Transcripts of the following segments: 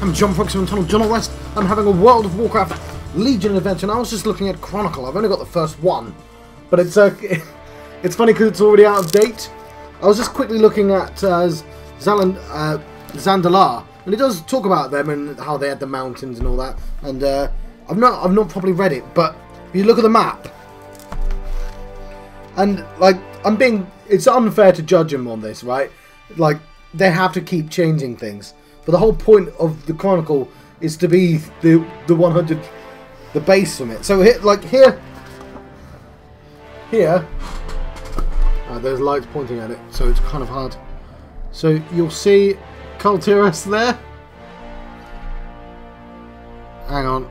I'm John Fox from Tunnel John West. I'm having a World of Warcraft Legion adventure, and I was just looking at Chronicle. I've only got the first one, but it's it's funny because it's already out of date. I was just quickly looking at Zandalar, and it does talk about them and how they had the mountains and all that. And I've not properly read it, but if you look at the map, and like it's unfair to judge them on this, right? Like they have to keep changing things. But the whole point of the Chronicle is to be the 100, the base from it. So here, there's lights pointing at it, so it's kind of hard. So you'll see Kultiras there. Hang on,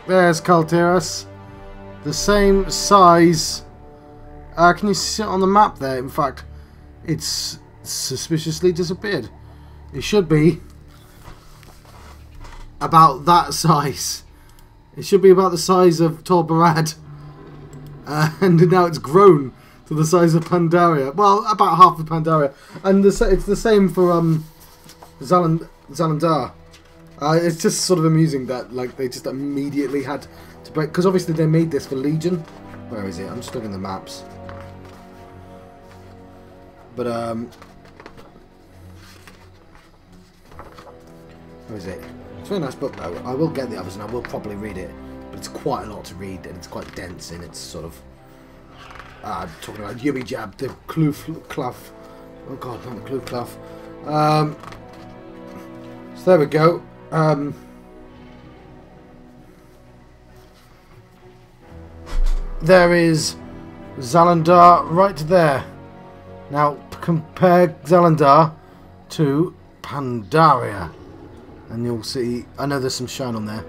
there's Kultiras, the same size. Can you see it on the map there? In fact, it's suspiciously disappeared. It should be about that size. It should be about the size of Tor Barad. And now it's grown to the size of Pandaria. Well, about half of Pandaria. And it's the same for Zalandar. It's just sort of amusing that like they just immediately had to break, because obviously they made this for Legion. Where is it? I'm just looking at the maps. But where is it? It's a very nice book though. I will get the others and I will probably read it, but it's quite a lot to read and it's quite dense in its sort of talking about Yumi Jab, the Cluff. Oh god, not the Cluff. So there we go. There is Zalandar right there. Now compare Zalandar to Pandaria, and you'll see, I know there's some shine on there.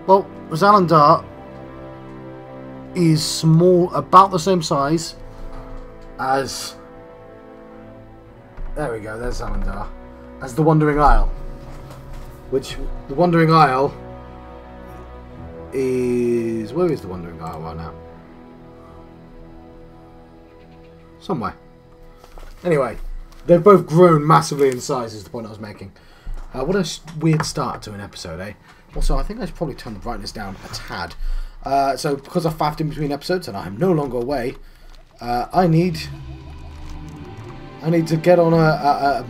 Well, Zalandar is small, about the same size as, there we go, there's Zalandar, as the Wandering Isle. Which, the Wandering Isle is, where is the Wandering Isle right now? Somewhere. Anyway, they've both grown massively in size, is the point I was making. What a weird start to an episode, eh? Also, I think I should probably turn the brightness down a tad. So, because I faffed in between episodes and I'm no longer away, I need to get on a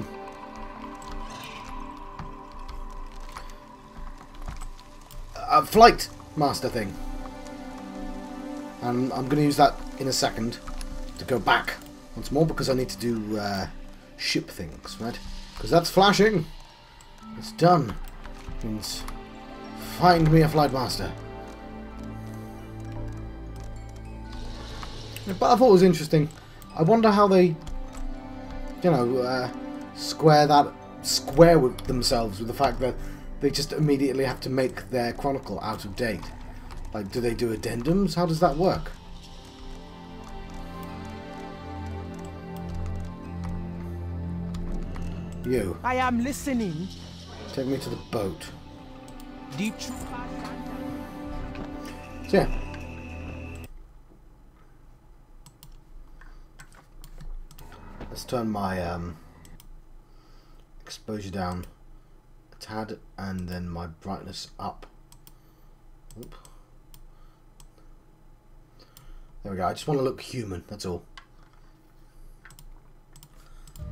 flight master thing. And I'm going to use that in a second to go back once more, because I need to do ship things, right? Because that's flashing. It's done. Means find me a flight master. But I thought it was interesting. I wonder how they, you know, square with themselves with the fact that they just immediately have to make their Chronicle out of date. Like, do they do addendums? How does that work? You. I am listening. Take me to the boat. The truth. So yeah. Let's turn my exposure down a tad and then my brightness up. Oop. There we go. I just want to look human, that's all.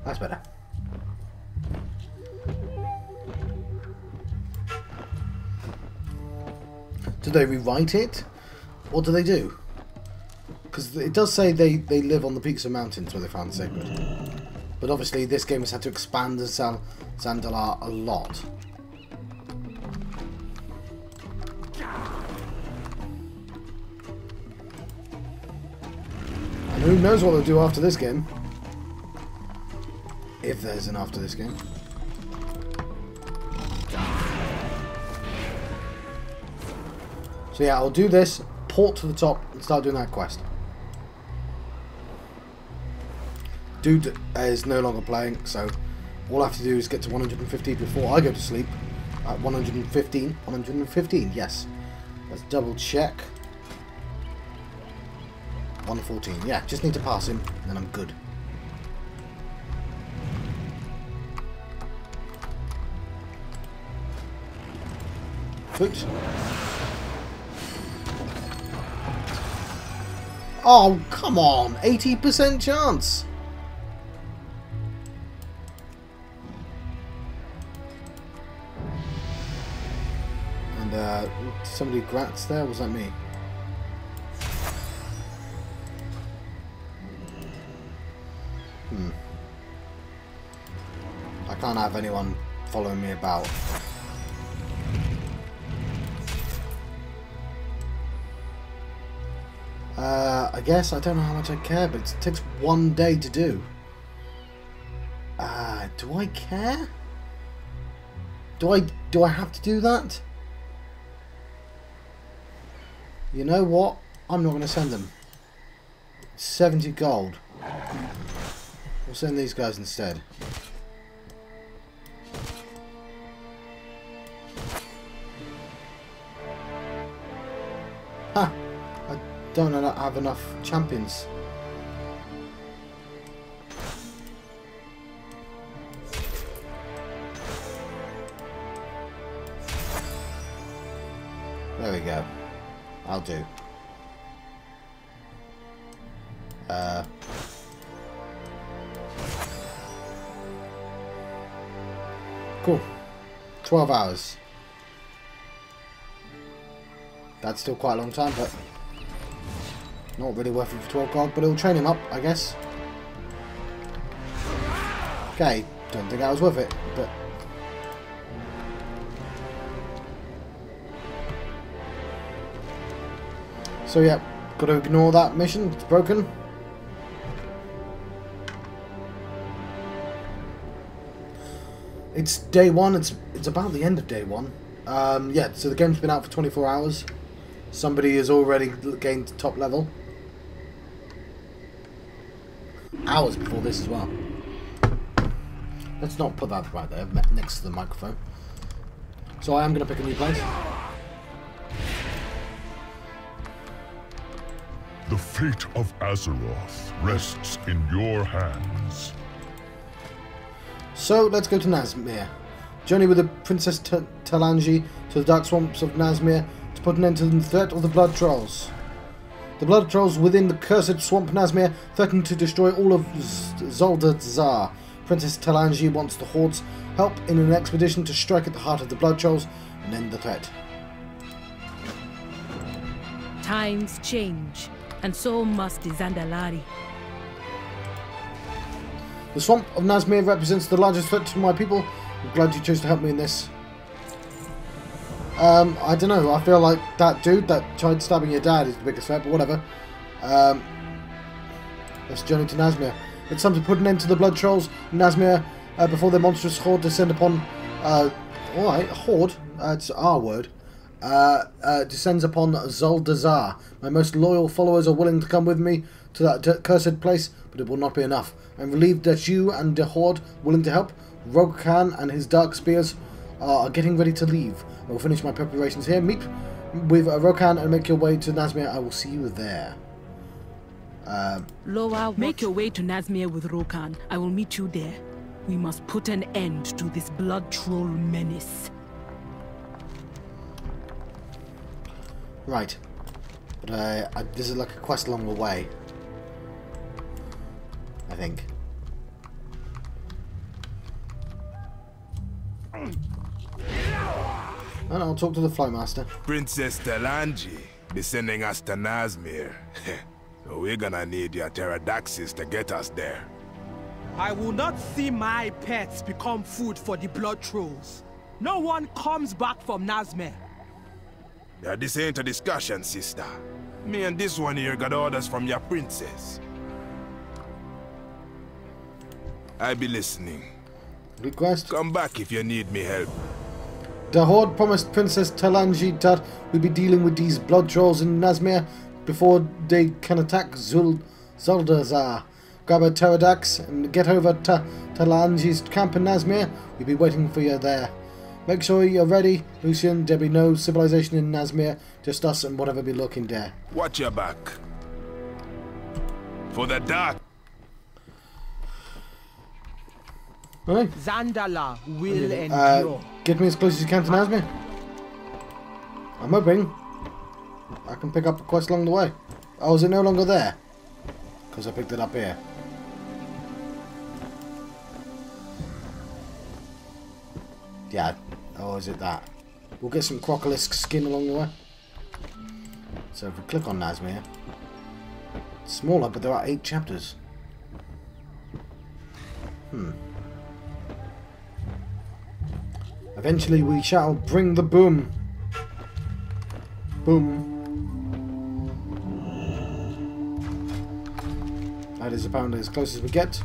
That's better. Do they rewrite it? What do they do? Because it does say they live on the peaks of mountains where they found sacred. But obviously this game has had to expand the Zandalar a lot. And who knows what they'll do after this game. If there's an after this game. So yeah, I'll do this, port to the top, and start doing that quest. Dude is no longer playing, so all I have to do is get to 150 before I go to sleep. 115, yes. Let's double check. 114, yeah, just need to pass him, and then I'm good. Sweet. Oh, come on! 80% chance! And, somebody grats there? Was that me? I can't have anyone following me about. I guess, I don't know how much I care, but it takes 1 day to do. Do I care? Do I have to do that? You know what? I'm not going to send them. 70 gold. We'll send these guys instead. Ha! I don't have enough champions. There we go. I'll do. Cool. 12 hours. That's still quite a long time, but not really worth it for 12 gold, but it'll train him up, I guess. Okay, don't think that was worth it, but... So yeah, got to ignore that mission, it's broken. It's day one, it's about the end of day one. Yeah, so the game's been out for 24 hours. Somebody has already gained top level. Hours before this as well. Let's not put that right there, next to the microphone. So I am going to pick a new place. The fate of Azeroth rests in your hands. So let's go to Nazmir. Journey with the Princess Talanji to the dark swamps of Nazmir to put an end to the threat of the Bllod Trolls. The Bllod Trolls within the cursed swamp Nazmir threaten to destroy all of Zuldazan. Princess Talanji wants the Horde's help in an expedition to strike at the heart of the Bllod Trolls and end the threat. Times change, and so must the Zandalari. The swamp of Nazmir represents the largest threat to my people. I'm glad you chose to help me in this. I don't know, I feel like that dude that tried stabbing your dad is the biggest threat, but whatever. Let's journey to Nazmir. It's time to put an end to the Bllod Trolls in Nazmir before their monstrous horde descend upon... alright, horde, it's our word. Descends upon Zuldazan. My most loyal followers are willing to come with me to that cursed place, but it will not be enough. I'm relieved that you and the Horde are willing to help. Rokan and his dark spears are getting ready to leave. I will finish my preparations here. Meet with Rokan and make your way to Nazmir. I will see you there. Loa, make your way to Nazmir with Rokan. I will meet you there. We must put an end to this Bllod Troll menace. Right. But this is like a quest along the way. I think. And I'll talk to the Flowmaster. Princess Talanji be sending us to Nazmir. So we're gonna need your pterodaxis to get us there. I will not see my pets become food for the Bllod Trolls. No one comes back from Nazmir. Yeah, this ain't a discussion, sister. Me and this one here got orders from your princess. I be listening. Request. Come back if you need me help. The Horde promised Princess Talanji that we'll be dealing with these Bllod Trolls in Nazmir before they can attack Zuldazan. Grab a pterodax and get over to Talanji's camp in Nazmir. We'll be waiting for you there. Make sure you're ready, Lucian. There'll be no civilization in Nazmir, just us and whatever be lurking there. Watch your back. For the dark. Right. Zandala will endure. Get me as close as you can to Nazmir. I'm hoping I can pick up a quest along the way. Oh, is it no longer there? Because I picked it up here. Yeah. Oh, is it that? We'll get some crocolisk skin along the way. So if we click on Nazmir, it's smaller, but there are 8 chapters. Eventually we shall bring the boom. Boom. That is apparently as close as we get.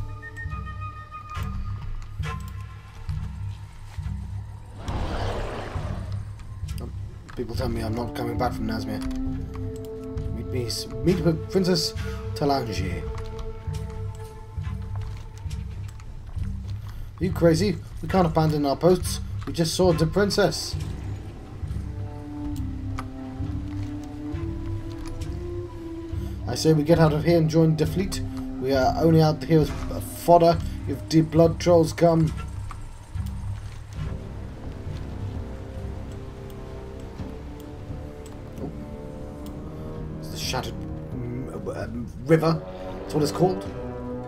People tell me I'm not coming back from Nazmir. Meet with Princess Talanji. Are you crazy? We can't abandon our posts. We just saw the princess. I say we get out of here and join the fleet. We are only out here as fodder if the Bllod Trolls come. Oh. It's the shattered river. That's what it's called.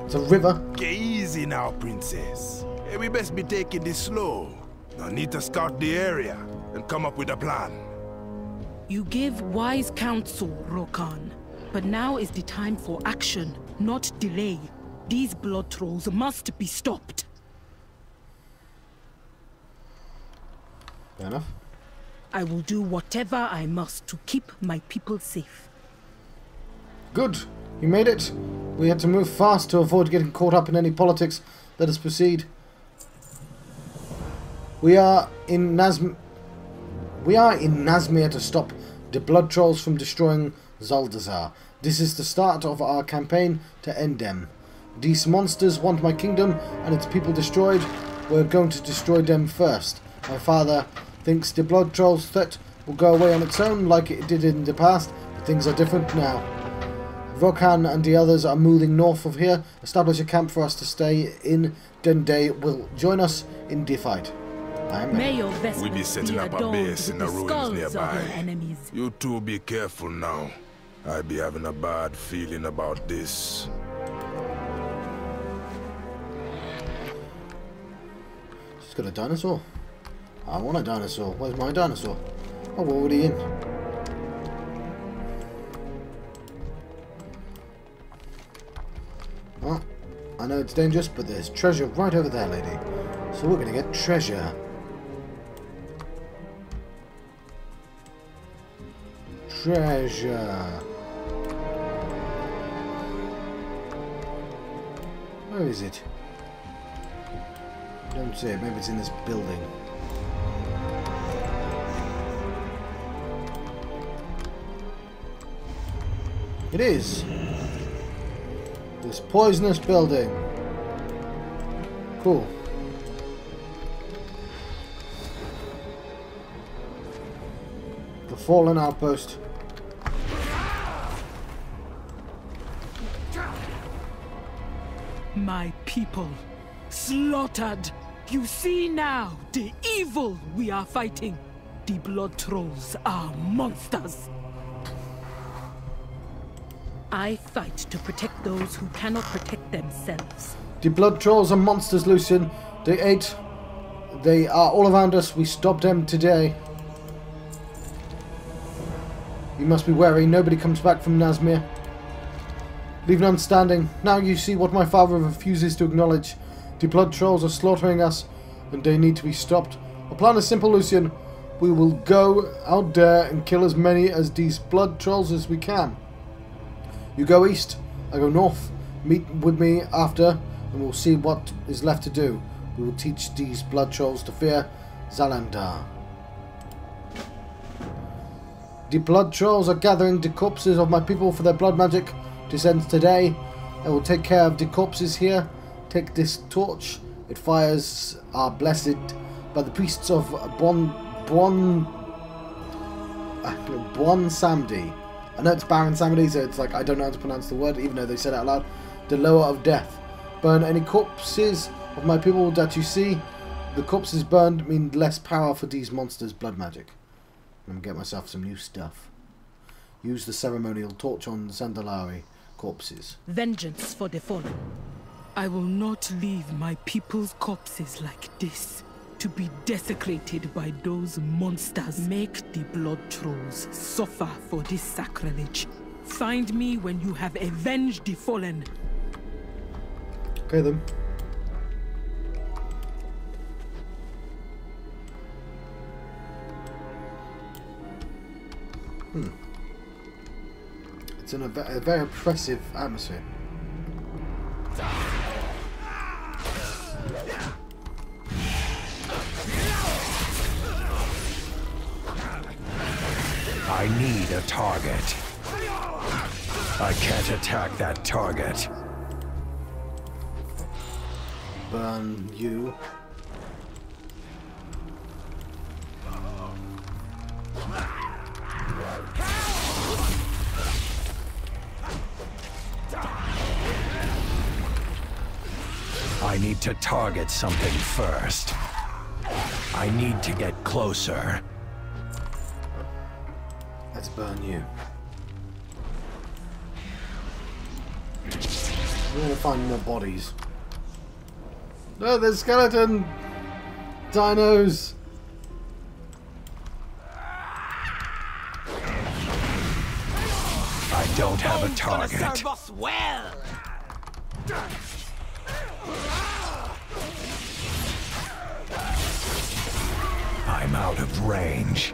It's a river. Get easy now, princess. Hey, we best be taking this slow. I need to scout the area and come up with a plan. You give wise counsel, Rokan. But now is the time for action, not delay. These Bllod Trolls must be stopped. Fair enough. I will do whatever I must to keep my people safe. Good. You made it. We had to move fast to avoid getting caught up in any politics. Let us proceed. We are in Nazmir to stop the Bllod Trolls from destroying Zuldazan. This is the start of our campaign to end them. These monsters want my kingdom and its people destroyed. We're going to destroy them first. My father thinks the Bllod Trolls threat will go away on its own like it did in the past, but things are different now. Rokan and the others are moving north of here. Establish a camp for us to stay in. Then they will join us in the fight. We'll be setting up a base in the ruins nearby. You two be careful now. I be having a bad feeling about this. She's got a dinosaur. I want a dinosaur. Where's my dinosaur? Oh, we're already in. Well, I know it's dangerous, but there's treasure right over there, lady. So we're gonna get treasure. Treasure. Where is it? Don't see it. Maybe it's in this building. It is. This poisonous building. Cool. The fallen outpost. My people, slaughtered. You see now the evil we are fighting. The Bllod Trolls are monsters. I fight to protect those who cannot protect themselves. The Bllod Trolls are monsters, Lucian. They are all around us. We stopped them today. You must be wary. Nobody comes back from Nazmir. Leave none standing. Now you see what my father refuses to acknowledge. The Bllod Trolls are slaughtering us, and they need to be stopped. Our plan is simple, Lucian. We will go out there and kill as many of these Bllod Trolls as we can. You go east, I go north. Meet with me after, and we'll see what is left to do. We will teach these Bllod Trolls to fear Zalandar. The Bllod Trolls are gathering the corpses of my people for their blood magic. Descends today. I will take care of the corpses here. Take this torch. It fires are blessed by the priests of Bllod Samdi. I know it's Baron Samdi, so it's like I don't know how to pronounce the word, even though they said it out loud. The lower of death. Burn any corpses of my people that you see. The corpses burned mean less power for these monsters' blood magic. and get myself some new stuff. Use the ceremonial torch on Zandalari corpses. Vengeance for the fallen. I will not leave my people's corpses like this, to be desecrated by those monsters. Make the Bllod Trolls suffer for this sacrilege. Find me when you have avenged the fallen. Okay then. It's in a very oppressive atmosphere. I need a target. I can't attack that target. Burn you. I need to target something first. I need to get closer. Let's burn you. We're gonna find more bodies. No, there's skeleton dinos. I don't have a target. Serve us well. I'm out of range.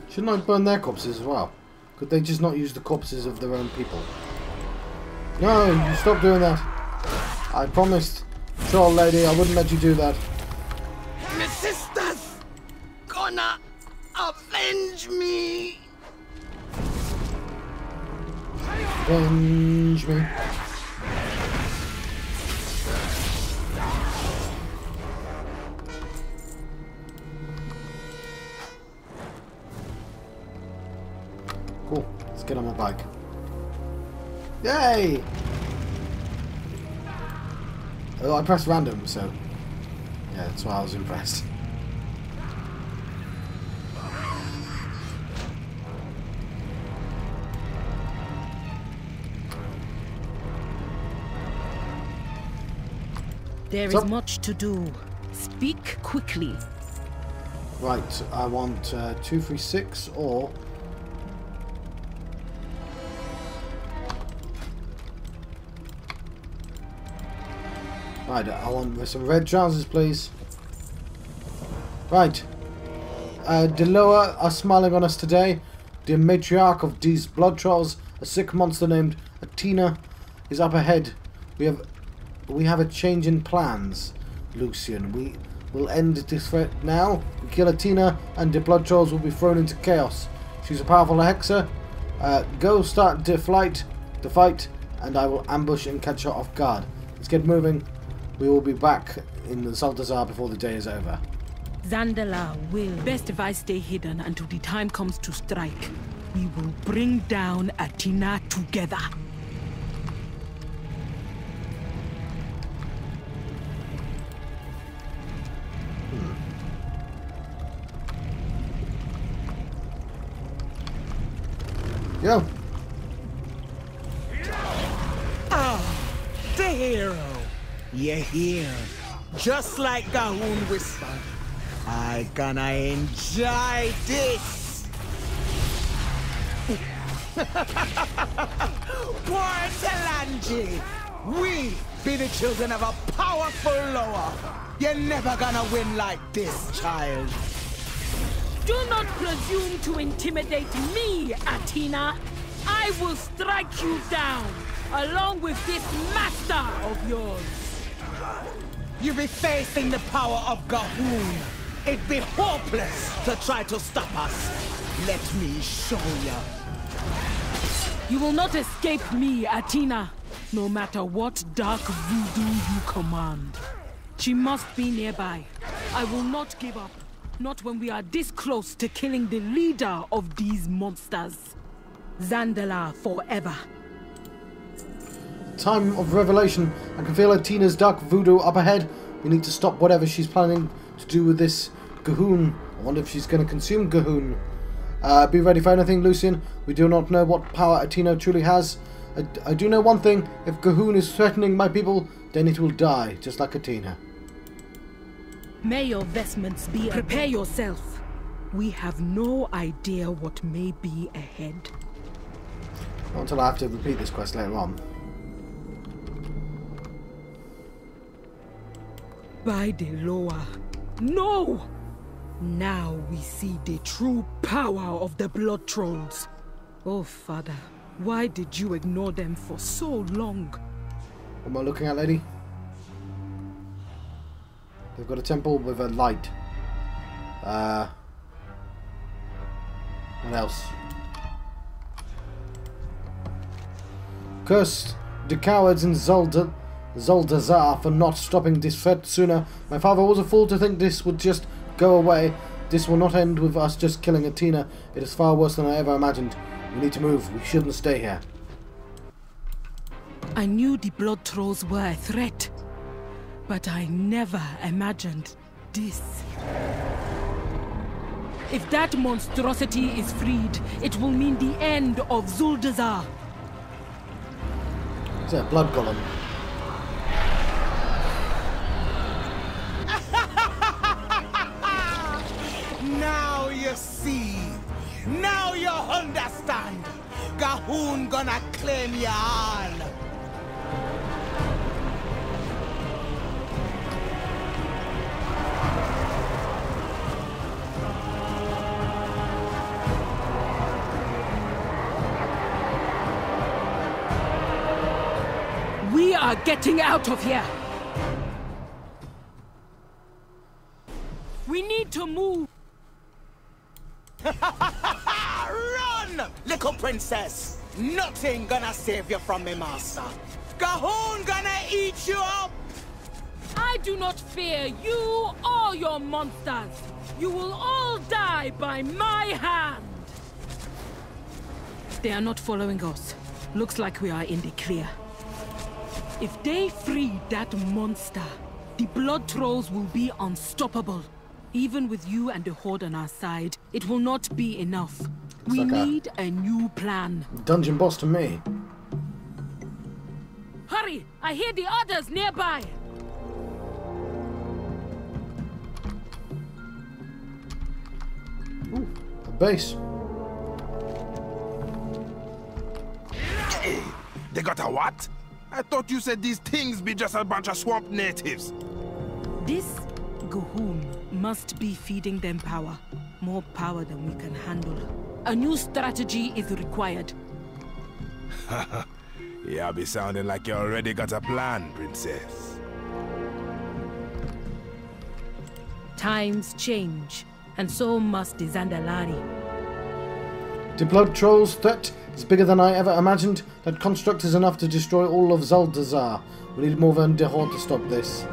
Shouldn't I burn their corpses as well? Could they just not use the corpses of their own people? No, you stop doing that. I promised, troll lady, I wouldn't let you do that. My sisters gonna avenge me. Avenge me. Cool. Let's get on my bike. Yay! Oh, I pressed random, so yeah, that's why I was impressed. There is much to do. Speak quickly. Right, I want 236 or right, I want some red trousers, please. Right. Deloa are smiling on us today. The matriarch of these Bllod Trolls, a sick monster named Athena, is up ahead. We have a change in plans, Lucian. We will end this threat now. We kill Athena and the Bllod Trolls will be thrown into chaos. She's a powerful hexer. Go start the fight, and I will ambush and catch her off guard. Let's get moving. We will be back in the Zuldazan before the day is over. Zandala will. Best if I stay hidden until the time comes to strike. We will bring down Athena together. Go. The hero. You're here. Just like Gahun whispered. I gonna enjoy this. Poor Talanji. We be the children of a powerful lower. You're never gonna win like this, child. Do not presume to intimidate me, Athena. I will strike you down, along with this master of yours. You be facing the power of Gahun. It'd be hopeless to try to stop us. Let me show you. You will not escape me, Athena, no matter what dark voodoo you command. She must be nearby. I will not give up. Not when we are this close to killing the leader of these monsters. Zandala forever. Time of revelation. I can feel Athena's dark voodoo up ahead. We need to stop whatever she's planning to do with this G'huun. I wonder if she's going to consume G'huun. Be ready for anything, Lucian. We do not know what power Athena truly has. I do know one thing. If G'huun is threatening my people, then it will die, just like Athena. May your vestments be... Prepare yourself. We have no idea what may be ahead. Not until I have to repeat this quest later on. By the Loa. No! Now we see the true power of the Bllod Trolls. Oh, Father, why did you ignore them for so long? What am I looking at, lady? They've got a temple with a light. What else? Cursed the cowards in Zuldazan for not stopping this threat sooner. My father was a fool to think this would just go away. This will not end with us just killing Athena. It is far worse than I ever imagined. We need to move. We shouldn't stay here. I knew the Bllod Trolls were a threat, but I never imagined this. If that monstrosity is freed, it will mean the end of Zuldazan. Is that a blood golem? Now you see. Now you understand. G'huun gonna claim ya all. We are getting out of here. We need to move. Run, little princess. Nothing gonna save you from me, master. G'huun gonna eat you up. I do not fear you or your monsters. You will all die by my hand. They are not following us. Looks like we are in the clear. If they free that monster, the Bllod Trolls will be unstoppable. Even with you and the Horde on our side, it will not be enough. We need a new plan. Dungeon boss to me. Hurry! I hear the others nearby! Ooh, a base. Hey, they got a what? I thought you said these things be just a bunch of swamp natives. This G'huun must be feeding them power. More power than we can handle. A new strategy is required. Yeah, be sounding like you already got a plan, princess. Times change, and so must the Zandalari. The Bllod Trolls threat is bigger than I ever imagined. That construct is enough to destroy all of Zuldazan. We need more than the Horde to stop this.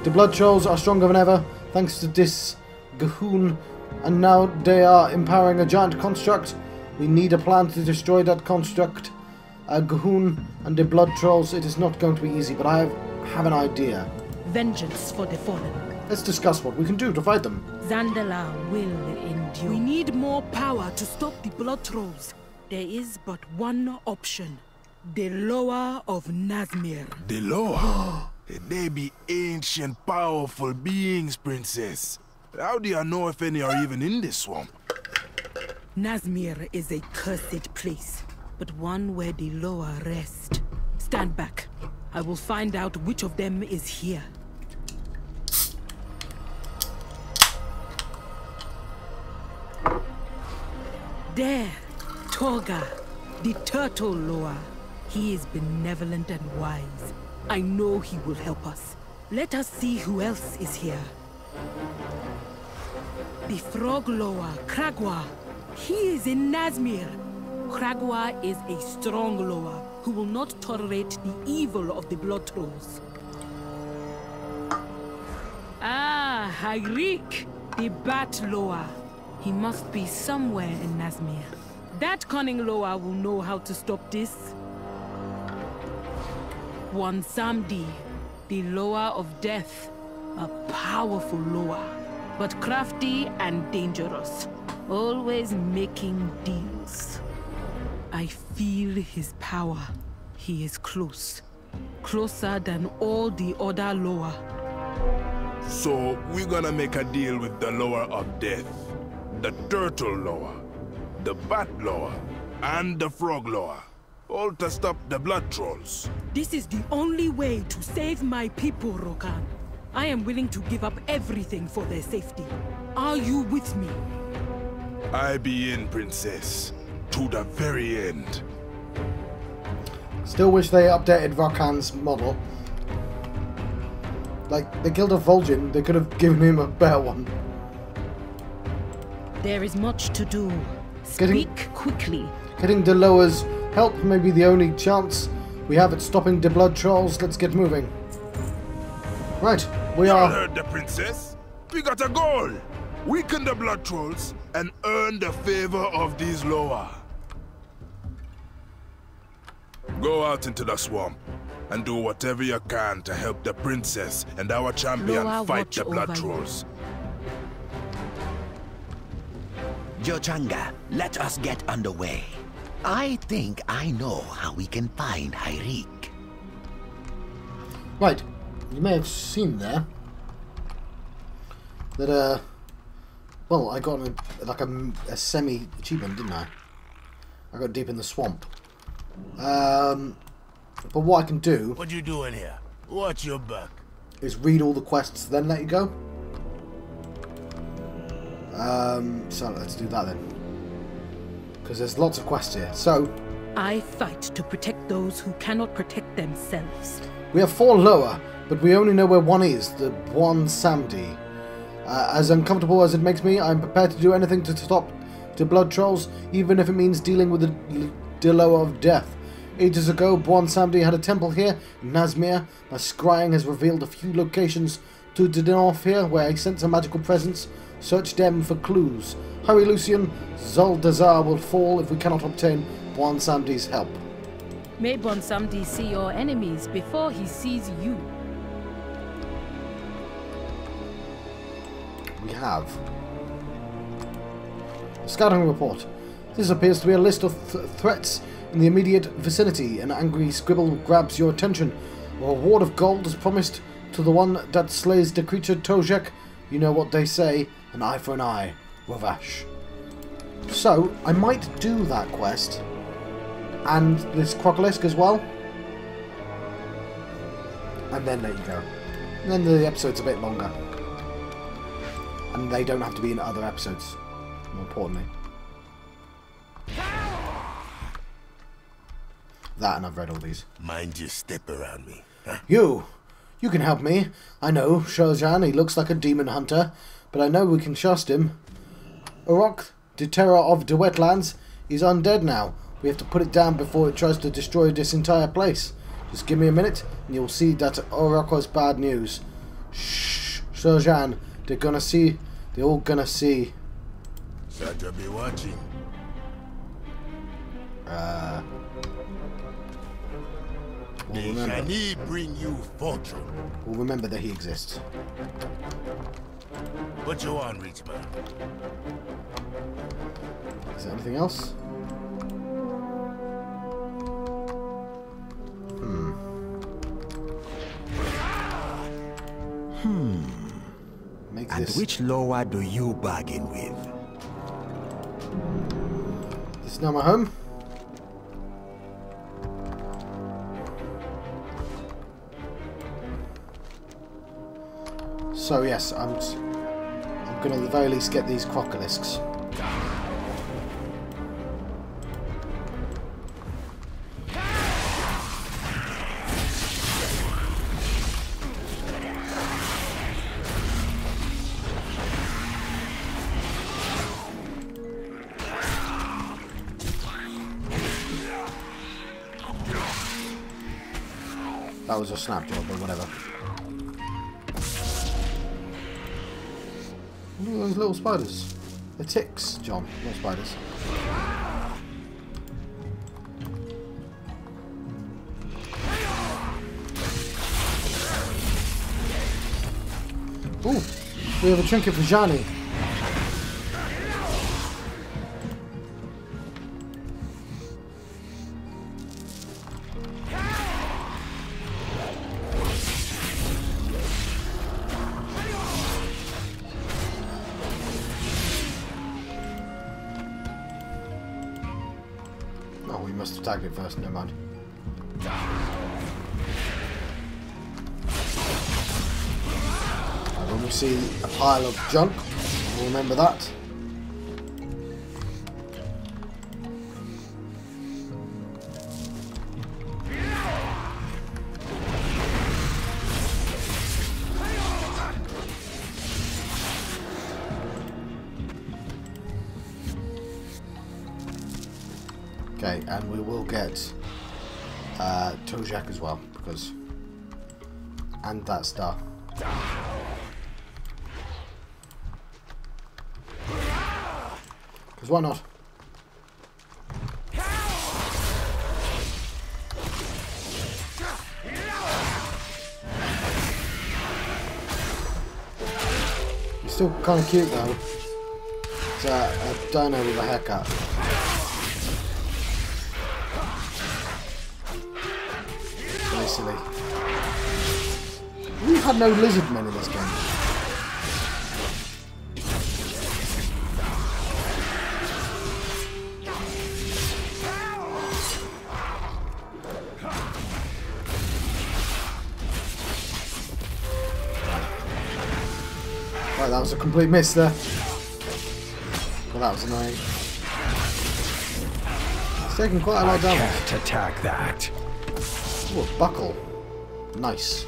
The Bllod Trolls are stronger than ever, thanks to this G'huun, and now they are empowering a giant construct. We need a plan to destroy that construct. G'huun and the Bllod Trolls, it is not going to be easy, but I have an idea. Vengeance for the fallen. Let's discuss what we can do to fight them. Zandala will endure. We need more power to stop the Bllod Trolls. There is but one option. The Loa of Nazmir. The Loa? They be ancient, powerful beings, princess. How do you know if any are even in this swamp? Nazmir is a cursed place, but one where the Loa rest. Stand back. I will find out which of them is here. There, Toga, the Turtle Loa. He is benevolent and wise. I know he will help us. Let us see who else is here. The Frog Loa, Kragwa. He is in Nazmir. Kragwa is a strong Loa who will not tolerate the evil of the Bllod Trolls. Ah, Hagrik, the Bat Loa. He must be somewhere in Nazmir. That cunning Loa will know how to stop this. One Samdi, the Loa of Death, a powerful Loa. but crafty and dangerous. Always making deals. I feel his power. He is close. Closer than all the other Loa. So, we're gonna make a deal with the Loa of Death. The Turtle Loa, the Bat Loa, and the Frog Loa. All to stop the Bllod Trolls. This is the only way to save my people, Rokan. I am willing to give up everything for their safety. Are you with me? I be in, Princess. To the very end. Still wish they updated Rokan's model. Like, they killed a Vol'Dun, they could have given him a better one. There is much to do. Speak quickly. Getting Deloa's help may be the only chance we have at stopping the Bllod Trolls. Let's get moving. Right, we are... You heard the Princess? We got a goal! Weaken the Bllod Trolls and earn the favor of these Loa. Go out into the swamp and do whatever you can to help the Princess and our champion Loa fight the Bllod over Trolls. Jochanga, let us get underway. I think I know how we can find Hyrik. Right, you may have seen there that, well, I got a semi-achievement, didn't I? I got deep in the swamp. But what I can do... What you doing here? What's your buck? ...is read all the quests, then let you go. So let's do that then. Because there's lots of quests here. So... I fight to protect those who cannot protect themselves. We have 4 Loa, but we only know where one is, the Bwan Samdi. As uncomfortable as it makes me, I'm prepared to do anything to stop the Bllod Trolls, even if it means dealing with the Loa of Death. Ages ago, Bwan Samdi had a temple here in Nazmir. My scrying has revealed a few locations to the north here where I sense a magical presence. Search them for clues. Hurry, Lucian. Zuldazan will fall if we cannot obtain Bwan Samdi's help. May Bwan Samdi see your enemies before he sees you. We have a scouting report. This appears to be a list of threats in the immediate vicinity. An angry scribble grabs your attention. A reward of gold is promised to the one that slays the creature Tojek. You know what they say, an eye for an eye, Ravash. So, I might do that quest. And this Crocolisk as well. And then let you go. And then the episode's a bit longer. And they don't have to be in other episodes, more importantly. That, and I've read all these. Mind your step around me, huh? You can help me. I know, Shojan, he looks like a demon hunter, but I know we can trust him. Urok, the terror of the wetlands, is undead now. We have to put it down before it tries to destroy this entire place. Just give me a minute, and you'll see that Urok was bad news. Shh, Shojan, they're gonna see. They're all gonna see. Better be watching. Can he bring you fortune? We'll remember that he exists. What you want, rich man? Is there anything else? Make And this. which Loa do you bargain with? This is now my home. So yes, I'm gonna at the very least get these Crocolisks. That was a snap job, but whatever. Look at those little spiders. They're ticks, John, not spiders. Ooh, We have a trinket for Jani. Oh, we must have tagged it first, never mind. When we see a pile of junk, we'll remember that. Okay, and we will get Tojak as well, because... and that star. Because why not? He's still kind of cute though. It's a dino with a haircut. Very silly. We've had no lizard men in this game. Right, that was a complete miss there. Well, that was annoying. It's taking quite a lot of damage. Can't attack that. Ooh, a buckle. Nice.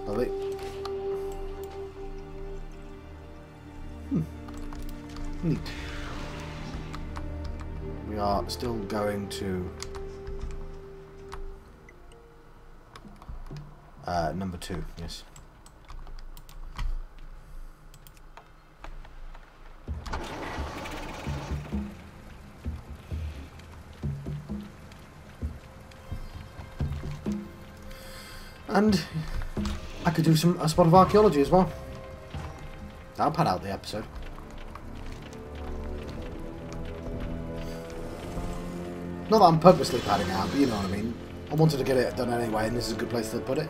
Lovely. Neat. We are still going to number 2, yes. And I could do a spot of archaeology as well. That'll pad out the episode. Not that I'm purposely padding out, but you know what I mean. I wanted to get it done anyway, and this is a good place to put it.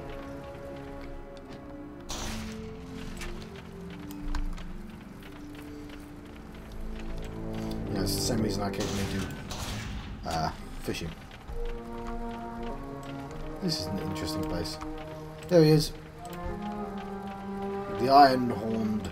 Yeah, it's the same reason I occasionally do fishing. This is an interesting place. There he is. The Iron-Horned.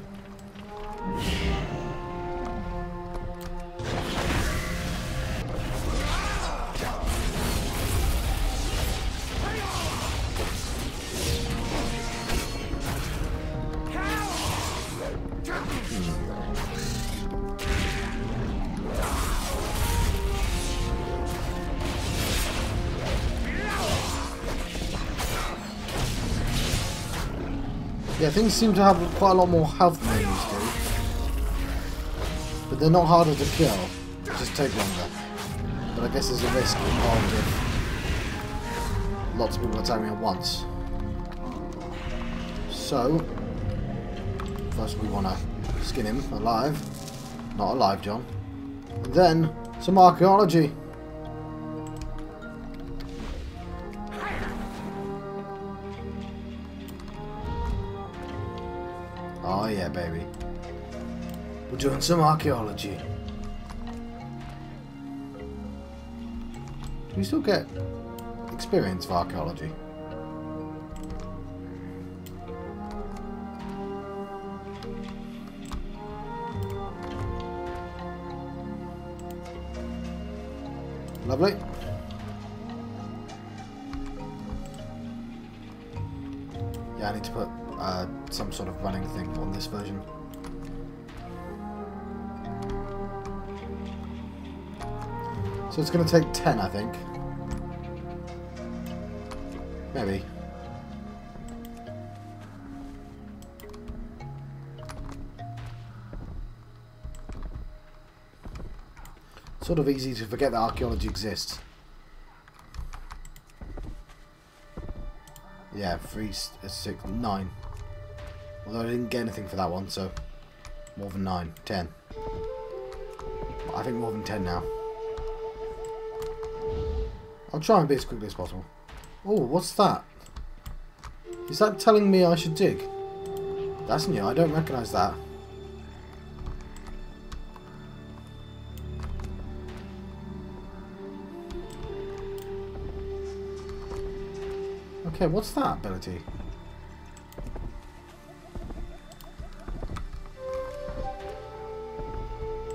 Yeah, things seem to have quite a lot more health than they used to. But they're not harder to kill, they just take longer. But I guess there's a risk involved if lots of people attack me at once. So, first we want to skin him alive. Not alive, John. And then, some archaeology. Oh yeah, baby. We're doing some archaeology. Do we still get experience for archaeology? Lovely. Yeah, I need to put some sort of running thing on this version. So it's going to take 10, I think. Maybe. Sort of easy to forget that archaeology exists. Yeah, 3, 6, 9. Although I didn't get anything for that one, so more than 9, 10. I think more than 10 now. I'll try and be as quickly as possible. Oh, what's that? Is that telling me I should dig? That's new, I don't recognise that. Okay, what's that ability?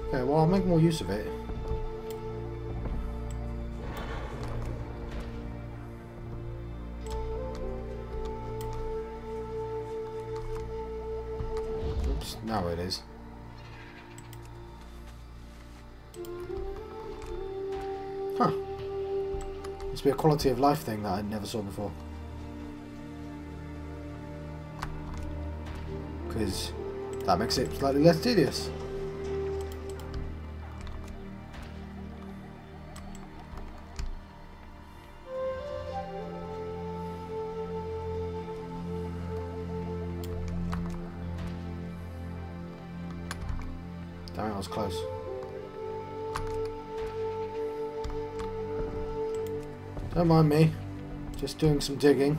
Okay, well, I'll make more use of it. Oops, now it is. Huh. Must be a quality of life thing that I never saw before. Because that makes it slightly less tedious. Damn it, I was close. Don't mind me, just doing some digging.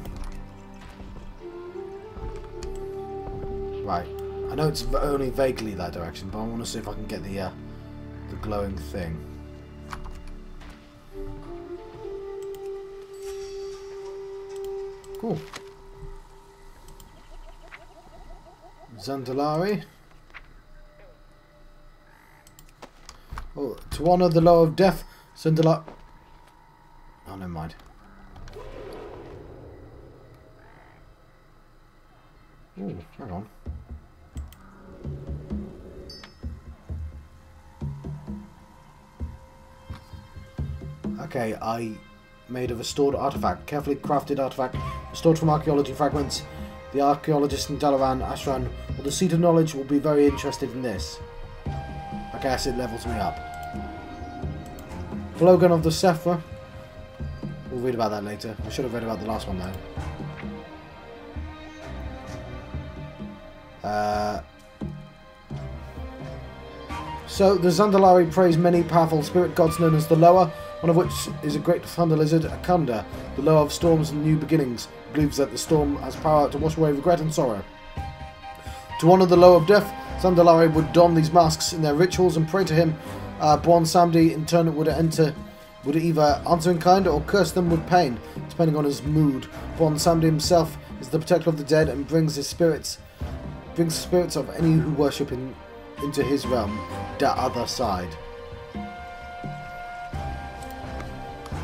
Right, I know it's only vaguely that direction, but I want to see if I can get the glowing thing. Cool. Zandalari. Oh, to honour the law of death, Zandalari. Oh, never mind. Oh, hang on. Okay, I made a restored artifact, carefully crafted artifact, restored from archaeology fragments. The archaeologists in Dalaran, Ashran, or the Seat of Knowledge will be very interested in this. I guess it levels me up. Blowgun of the Sephra. We'll read about that later. I should have read about the last one though. So, the Zandalari praise many powerful spirit gods known as the Lower, one of which is a great thunder lizard, Akunda, the Lower of storms and new beginnings, believes that the storm has power to wash away regret and sorrow. To honour the Lower of death, Zandalari would don these masks in their rituals and pray to him. Bron Samdi, in turn, would either answer in kind or curse them with pain, depending on his mood. Bron Samdi himself is the protector of the dead and brings the spirits of any who worship him into his realm, the other side.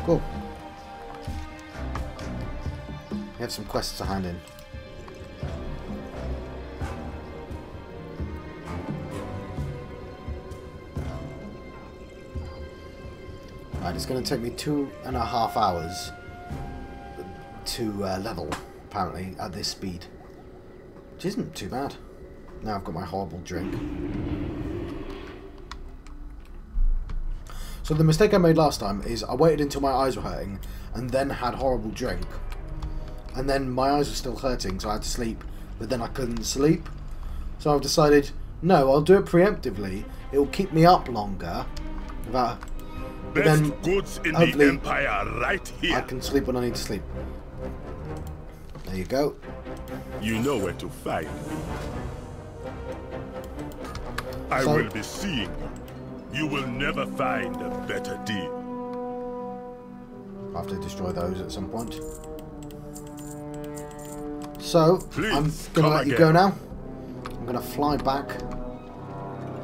Cool. We have some quests to hand in. Right, it's going to take me 2.5 hours to level, apparently, at this speed. Which isn't too bad. Now I've got my horrible drink. So the mistake I made last time is I waited until my eyes were hurting and then had horrible drink. And then my eyes were still hurting, so I had to sleep, but then I couldn't sleep. So I've decided, no, I'll do it preemptively. It will keep me up longer. But then goods in hopefully the Empire right here. I can sleep when I need to sleep. There you go. You know where to find me. I will be seeing you. You will never find a better deal. I'll have to destroy those at some point. So, Please, I'm going to let you go now. I'm going to fly back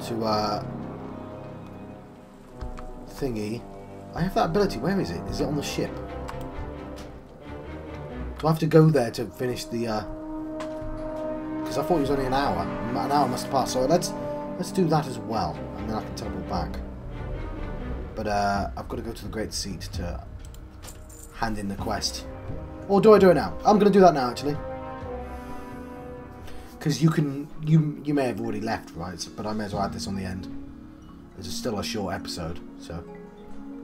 to thingy. I have that ability. Where is it? Is it on the ship? Do I have to go there to finish the... Because I thought it was only an hour. An hour must have passed. So let's do that as well. And then I can teleport back. But I've got to go to the Great Seat to hand in the quest. Or do I do it now? I'm going to do that now, actually. Because you may have already left, right? But I may as well add this on the end. This is still a short episode, so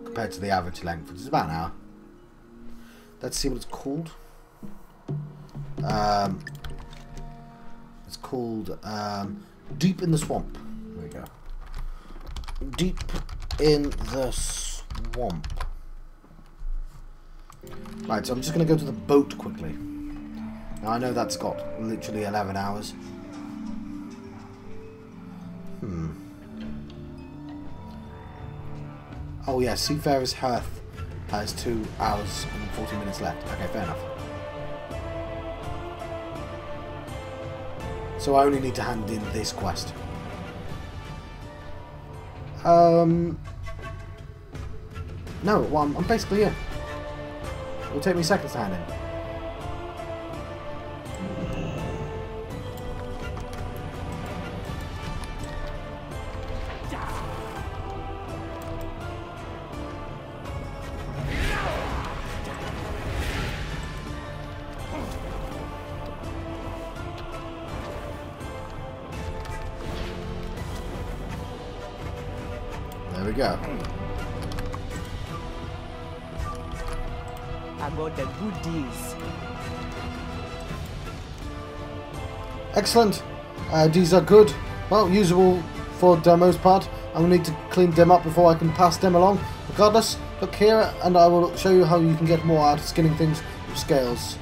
compared to the average length, which is about an hour. Let's see what it's called. It's called Deep in the Swamp. There we go. Deep in the Swamp. Right, so I'm just going to go to the boat quickly. Now I know that's got literally 11 hours. Oh yeah, Seafarer's Hearth has 2 hours and 40 minutes left. Okay, fair enough. So I only need to hand in this quest. No, well, I'm basically here. It will take me seconds to hand in. There we go. I got the good deals. Excellent. These are good. Well, usable for the most part. I'm going to need to clean them up before I can pass them along. Regardless, look here and I will show you how you can get more out of skinning things with scales.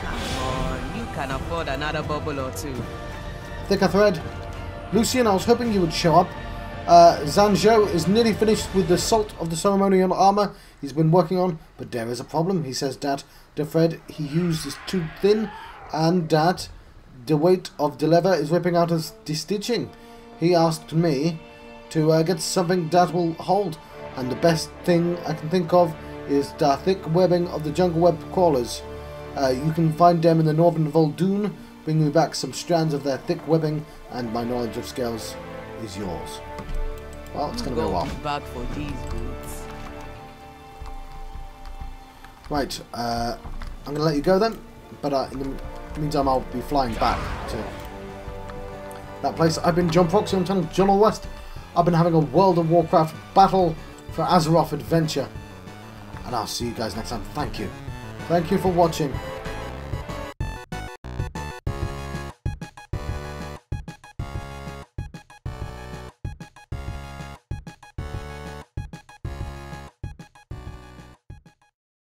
Come on, you can afford another bubble or two. Thicker thread. Lucian, I was hoping you would show up. Zanjo is nearly finished with the salt of the ceremonial armor he's been working on, but there is a problem. He says that the thread he used is too thin and that the weight of the leather is ripping out his stitching. He asked me to get something that will hold, and the best thing I can think of is the thick webbing of the jungle web crawlers. You can find them in the northern Vol'Dun. Bring me back some strands of their thick webbing and my knowledge of scales is yours. Well, it's going to go well. Back for these boots. Right, I'm going to let you go then, but in the meantime I'll be flying back to that place. I've been John Proxy, I'm telling John West. I've been having a World of Warcraft battle for Azeroth adventure, and I'll see you guys next time. Thank you. Thank you for watching.